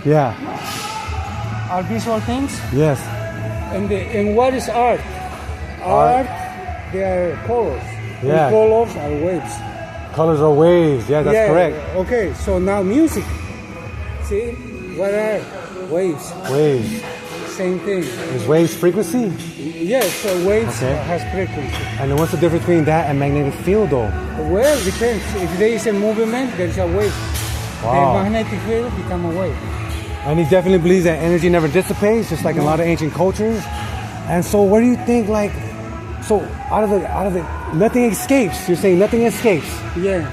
Yeah. are visual things. Yes. And what is art? Art, they are colors. Yeah. And colors are waves. Colors are waves. Yeah, that's correct. Okay, so now music. See, what are waves? Waves. Same thing. Is waves frequency? Yes, so waves Okay. has frequency. And then what's the difference between that and magnetic field, though? Well, depends. If there is a movement, there is a wave. Wow. The magnetic field become a wave. And he definitely believes that energy never dissipates, just like in a lot of ancient cultures. And so, what do you think? Like, so out of the, nothing escapes. You're saying nothing escapes, Yeah.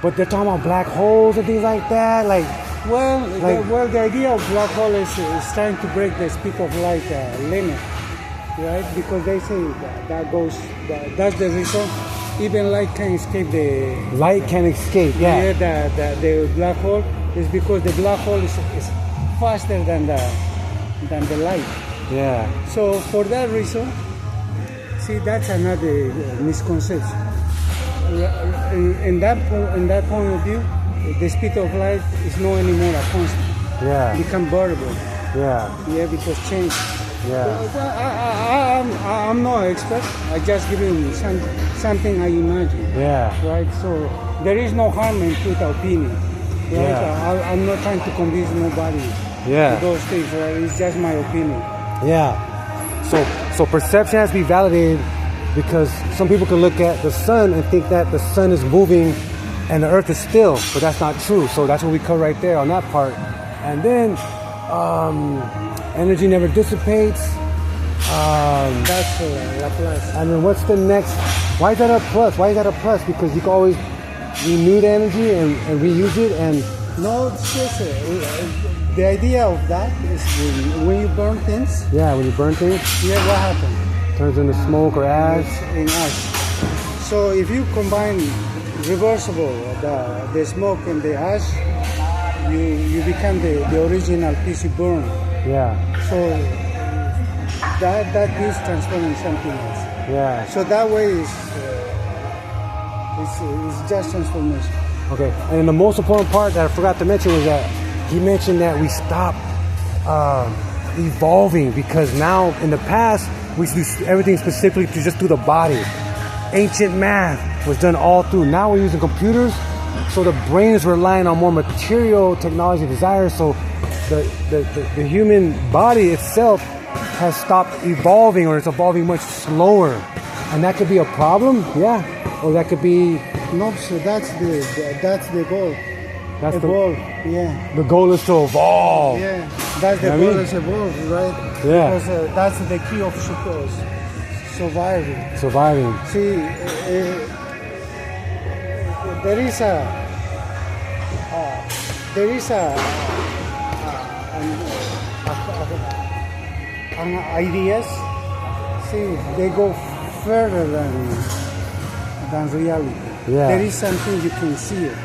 but they're talking about black holes and things like that. Like, Well, Like- the idea of black hole is trying to break the speed of light limit, right? Because they say that's the reason. Even light can escape the light can escape. Yeah. the black hole is because the black hole is faster than the light. Yeah. So for that reason, see, that's another misconception. In that point of view, the speed of light is not anymore a constant. Yeah. Become variable. Yeah. Yeah, because change. Yeah. Well, I'm not an expert. I just give you something I imagine. Yeah. Right. So there is no harm in put opinion. Right. Yeah. I'm not trying to convince nobody. Yeah. To those things. Right. It's just my opinion. Yeah. So perception has to be validated because some people can look at the sun and think that the sun is moving and the earth is still, but that's not true. So that's what we cover right there on that part. And then energy never dissipates. That's Laplace. And then what's the next? Why is that a plus? Why is that a plus? Because you can always renew the energy and reuse it. And No, it's just the idea of that is when you burn things. yeah, when you burn things, Yeah, what happens? turns into smoke or ash. In ash. So if you combine reversible, the smoke and the ash, you become the original piece you burn. Yeah, So that is transforming something else. yeah. So that way is it's just transformation. Okay, and the most important part that I forgot to mention was that he mentioned that we stop evolving because now in the past we used to do everything specifically to just do the body. Ancient math was done all through. Now we're using computers, so the brain is relying on more material technology desires. So the human body itself has stopped evolving, or it's evolving much slower, and that could be a problem. Yeah, or that could be. No, so that's the goal. That's Evolve. Yeah. the goal is to evolve. Yeah. That's the You know what I goal mean? is evolve, right? Yeah. Because that's the key of surviving. Surviving. See, there is an ideas. See, they go further than reality. Yeah. There is something you can see it,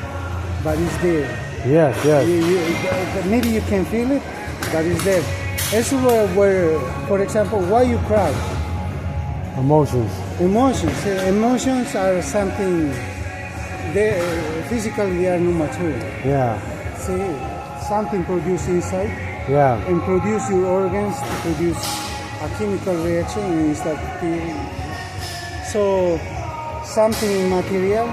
but it's there. Yes, yes. Maybe you can feel it, but it's there. That's where, for example, why you cry. Emotions. Emotions are something. Physically they are not material. Yeah, See, something produced inside yeah, and produce your organs to produce a chemical reaction and you start feeling. So something immaterial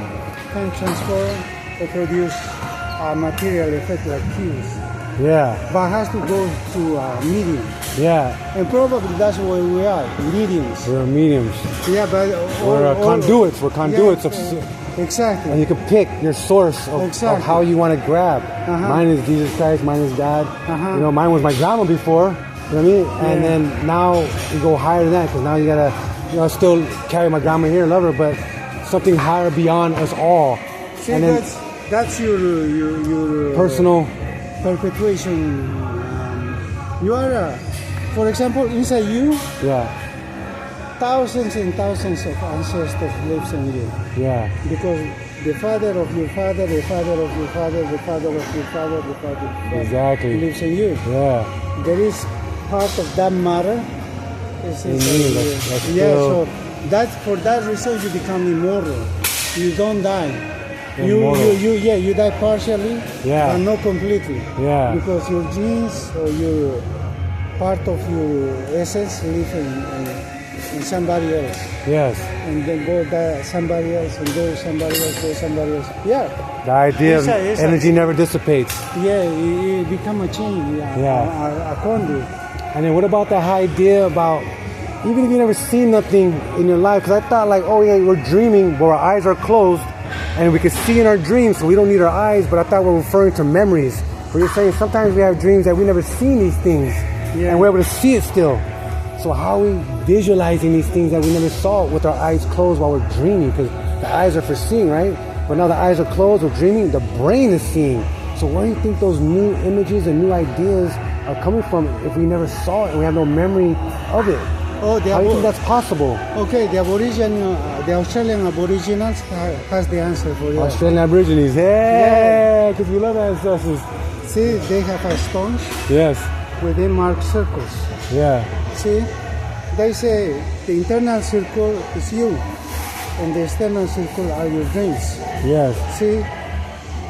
can transform or produce a material effect like cues, yeah, but has to go to a medium. yeah. And probably that's where we are, mediums. We're mediums. Yeah, but We're conduits. We're conduits of. Exactly. And you can pick your source of Exactly. how you want to grab. Uh-huh. Mine is Jesus Christ. Mine is God. Uh-huh. You know, mine was my grandma before. You know what I mean? And Yeah. then now you go higher than that because now you gotta, still carry my grandma here, love her, but something higher beyond us all. See, and then that's your personal. perpetuation. You are, for example, inside you, Yeah, thousands and thousands of ancestors lives in you. yeah, Because the father of your father, the father of your father, the father of your father, the father of your father Exactly. lives in you. yeah. There is part of that matter is In inside you, you. that's Yeah, still- so for that reason you become immortal. You don't die. Immortal. You die partially, Yeah. but not completely. Yeah. Because your genes or your part of your essence live in somebody else, Yes. and then go that somebody else, and go somebody else, go somebody else. Yeah, The idea of Yes, sir. energy never dissipates. yeah, it become a chain, Yeah. a conduit. And then what about the idea about even if you never seen nothing in your life? Because I thought like, oh yeah, we're dreaming, but our eyes are closed, and we can see in our dreams, so we don't need our eyes. But I thought we're referring to memories. But you're saying sometimes we have dreams that we never seen these things, Yeah. and we're able to see it still. So how are we visualizing these things that we never saw with our eyes closed while we're dreaming? Because the eyes are for seeing, right? But now the eyes are closed, we're dreaming, the brain is seeing. So where do you think those new images and new ideas are coming from if we never saw it and we have no memory of it? Oh, How do you think that's possible? okay. The Australian Aboriginals has the answer for you. Australian Aborigines, yeah, because we love ancestors. See, they have a stones Yes, where they mark circles. yeah, See, they say the internal circle is you, and the external circle are your dreams. yes, See,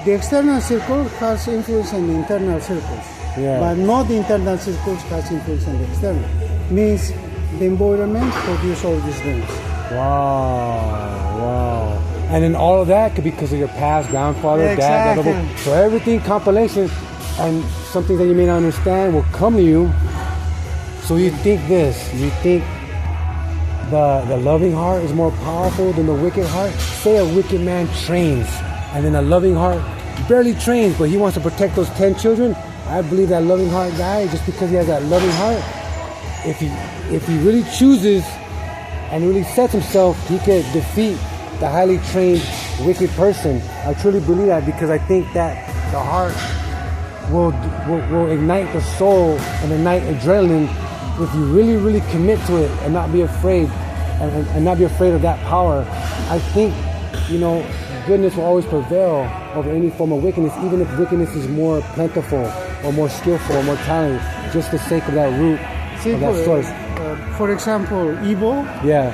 the external circle has influence on the internal circles, Yeah. but not the internal circles has influence on the external. Means the environment produce all these dreams. wow. And then all of that could be because of your past grandfather, dad, Exactly. blah, blah, blah. So everything compilation and something that you may not understand will come to you. So you think this, you think the loving heart is more powerful than the wicked heart? Say a wicked man trains and then a loving heart barely trains, but he wants to protect those 10 children. I believe that loving heart guy, just because he has that loving heart, if he really chooses and really sets himself, he could defeat the highly trained wicked person. I truly believe that because I think that the heart will ignite the soul and ignite adrenaline if you really, really commit to it and not be afraid and not be afraid of that power. I think, goodness will always prevail over any form of wickedness, even if wickedness is more plentiful or more skillful or more talented, just the sake of that root, See, of that source. for example, evil Yeah,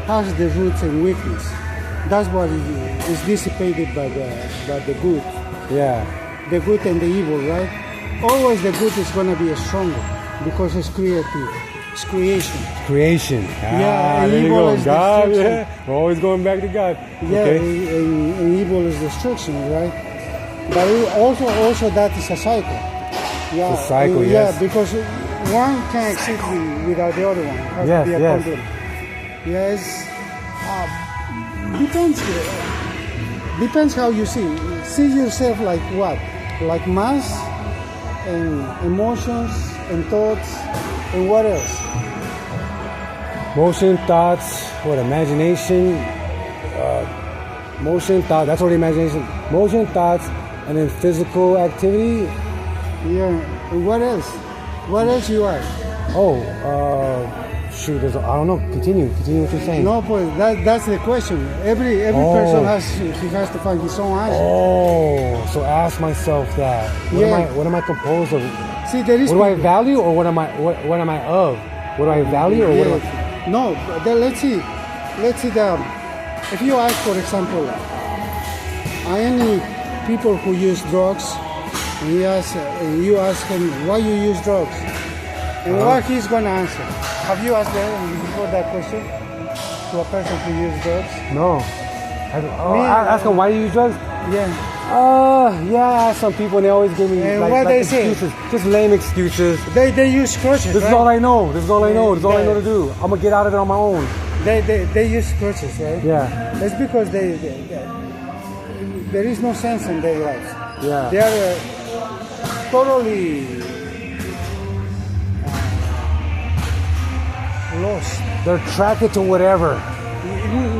has the roots in weakness. That's what is dissipated by the good. yeah, The good and the evil, right? Always the good is going to be stronger because it's creative. It's creation. creation. Yeah, and there you evil go. is God, destruction. yeah. We're always going back to God. Yeah, Okay. and evil is destruction, right? But it also that is a cycle. Yeah, It's a cycle, yeah, yes. because one can't exist without the other one. It has Yes, to be a yes. complement. Yes. Depends how you see. See yourself like what? Like mass and emotions and thoughts and what else? Motion, thoughts, imagination, motion, thought, that's already imagination. Motion, thoughts, and then physical activity. Yeah. And what else? What else you are? Oh, shoot, I don't know. Continue what you're saying. No, but that's the question. Every Oh. person has to find his own answer. Oh, so ask myself that. What am I composed of? See, there is What do I people- value or what am I of? What do I value or what am I? No, let's see if you ask, for example, any people who use drugs, and you ask him why you use drugs, and what he's gonna answer. Have you asked them before that question to a person who uses drugs? No. Ask them why do you use drugs? Yeah. Yeah, I asked some people and they always give me And like, what like they say? excuses. Just lame excuses. They use crutches. This is right? all I know. This is all I know. This is all I know to do. I'm gonna get out of it on my own. They use crutches, right? Yeah. It's because there is no sense in their lives. Yeah. They are totally lost. They're attracted to whatever.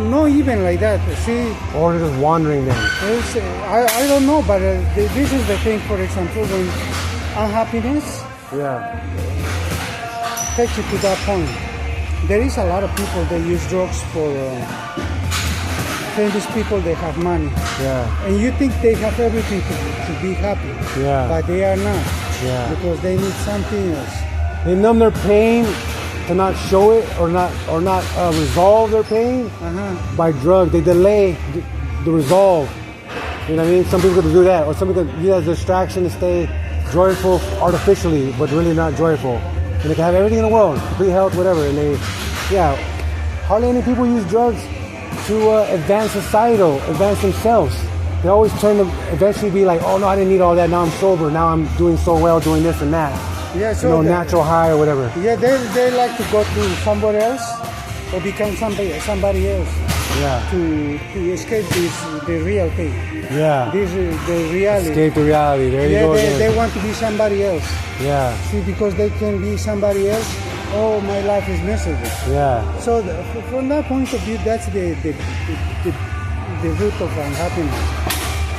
Not even like that. See, Or they're just wandering then. I don't know, but this is the thing. For example, when unhappiness Yeah. takes you to that point, there is a lot of people that use drugs for famous people. They have money, Yeah. and you think they have everything to be happy, Yeah. but they are not. Yeah. Because they need something else. They numb their pain to not show it or not resolve their pain Uh-huh. by drugs. They delay the resolve. You know what I mean? Some people could do that, or some people could use it as a distraction to stay joyful artificially, but really not joyful. And they can have everything in the world, complete health, whatever. And they, hardly any people use drugs to advance advance themselves. They always turn to eventually be like, oh no, I didn't need all that. Now I'm sober. Now I'm doing so well, doing this and that. Yeah, so natural high or whatever. Yeah, they like to go to somebody else or become somebody else. Yeah. To escape the real thing. Yeah. This is the reality. Escape the reality. There you go again. They want to be somebody else. Yeah. See, because they can be somebody else. Oh, my life is miserable. Yeah. So from that point of view, that's the root of unhappiness.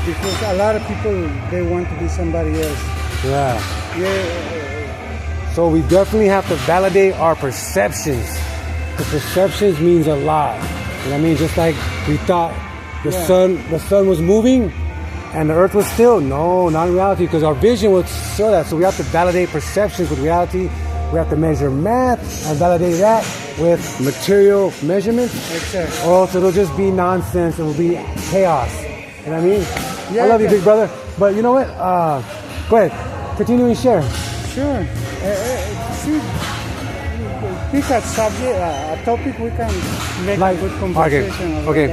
Because a lot of people, they want to be somebody else. Yeah. Yeah. So we definitely have to validate our perceptions. The perceptions means a lot. You know what I mean? Just like we thought the sun was moving and the earth was still. No, not in reality, because our vision would show that. So we have to validate perceptions with reality. We have to measure math and validate that with material measurements. Exactly. Or else it'll just be nonsense. It will be chaos. You know what I mean? Yeah, I love you, big brother. But you know what? Go ahead. Continue and share. Sure. See, pick a subject, a topic we can make a good conversation. Okay.